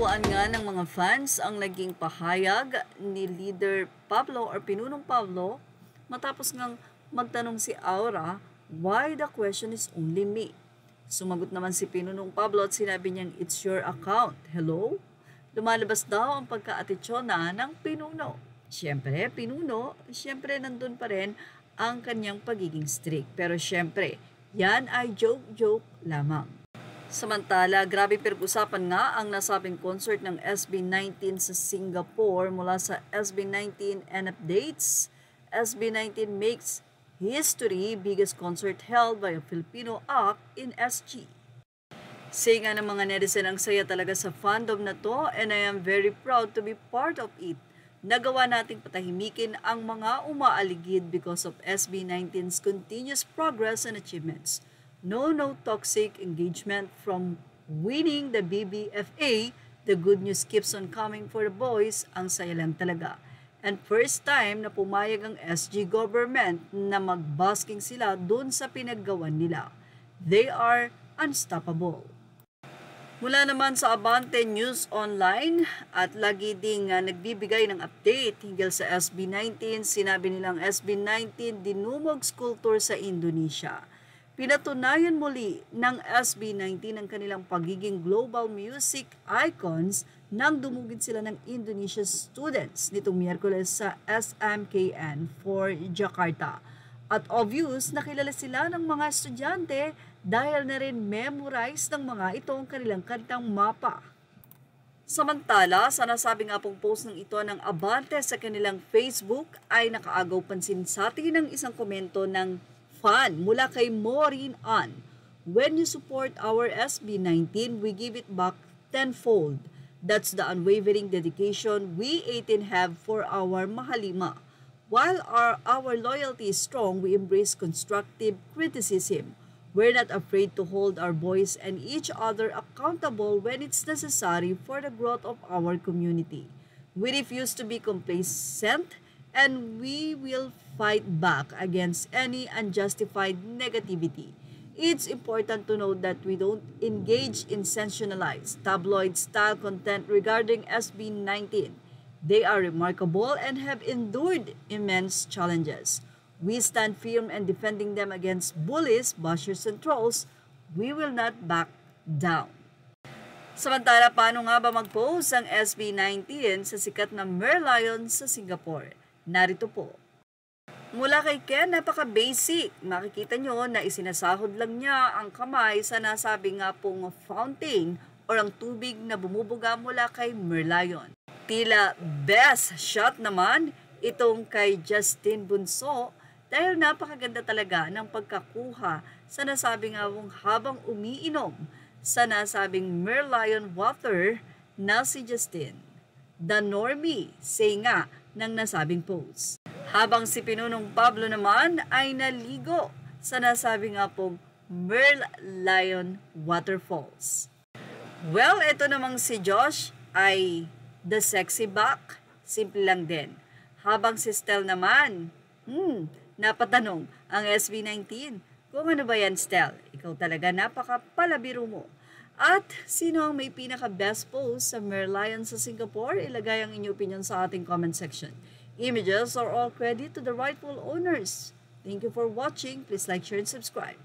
Naunawaan nga ng mga fans ang naging pahayag ni Leader Pablo or Pinunong Pablo matapos ngang magtanong si Aura, why the question is only me? Sumagot naman si Pinunong Pablo at sinabi niyang, it's your account. Hello? Lumalabas daw ang pagka-atitsyon ng Pinuno. Siyempre, Pinuno, siyempre nandun pa rin ang kanyang pagiging strict. Pero siyempre, yan ay joke-joke lamang. Samantala, grabe pinag-usapan nga ang nasabing concert ng SB19 sa Singapore mula sa SB19 and updates. SB19 makes history, biggest concert held by a Filipino act in SG. Say nga ng mga netizen, ang saya talaga sa fandom na to and I am very proud to be part of it. Nagawa nating patahimikin ang mga umaaligid because of SB19's continuous progress and achievements. No toxic engagement from winning the BBFA. The good news keeps on coming for the boys. Ang saya lang talaga. And first time na pumayag ang SG government na magbasking sila dun sa pinaggawan nila. They are unstoppable. Mula naman sa Abante News Online at lagi ding nagbibigay ng update hinggil sa SB19, sinabi nilang SB19 dinumog school tour sa Indonesia. Pinatunayan muli ng SB19 ang kanilang pagiging global music icons nang dumugid sila ng Indonesia students nitong Miyerkules sa SMKN for Jakarta. At obvious, nakilala sila ng mga estudyante dahil na rin memorize ng mga ito ang kanilang kantang mapa. Samantala, sa nasabi nga pong post ng ito ng Abante sa kanilang Facebook ay nakaagaw pansin sa atin ng isang komento ng fan mula kay Maureen Ann. When you support our SB19, we give it back tenfold. That's the unwavering dedication we 18 have for our Mahalima. While our loyalty is strong, we embrace constructive criticism. We're not afraid to hold our voice and each other accountable when it's necessary for the growth of our community. We refuse to be complacent and we will fight back against any unjustified negativity. It's important to note that we don't engage in sensationalized, tabloid-style content regarding SB19. They are remarkable and have endured immense challenges. We stand firm in defending them against bullies, bashers, and trolls. We will not back down. Samantala, paano nga ba mag-pose ang SB19 sa sikat na Merlion sa Singapore? Narito po. Mula kay Ken, napaka-basic. Makikita nyo na isinasahod lang niya ang kamay sa nasabi nga pong fountain o ang tubig na bumubuga mula kay Merlion. Tila best shot naman itong kay Justin Bunso dahil napakaganda talaga ng pagkakuha sa nasabi nga pong habang umiinom sa nasabing Merlion water na si Justin. The normie, say nga ng nasabing post. Habang si Pinunong Pablo naman ay naligo sa nasabi nga pong Merlion Waterfalls. Well, ito namang si Josh ay the sexy back. Simple lang din. Habang si Stel naman, napatanong ang SB19, kung ano ba yan Stel? Ikaw talaga napakapalabiro mo. At sino ang may pinaka-best post sa Merlion sa Singapore? Ilagay ang inyong opinion sa ating comment section. Images are all credit to the rightful owners. Thank you for watching. Please like, share, and subscribe.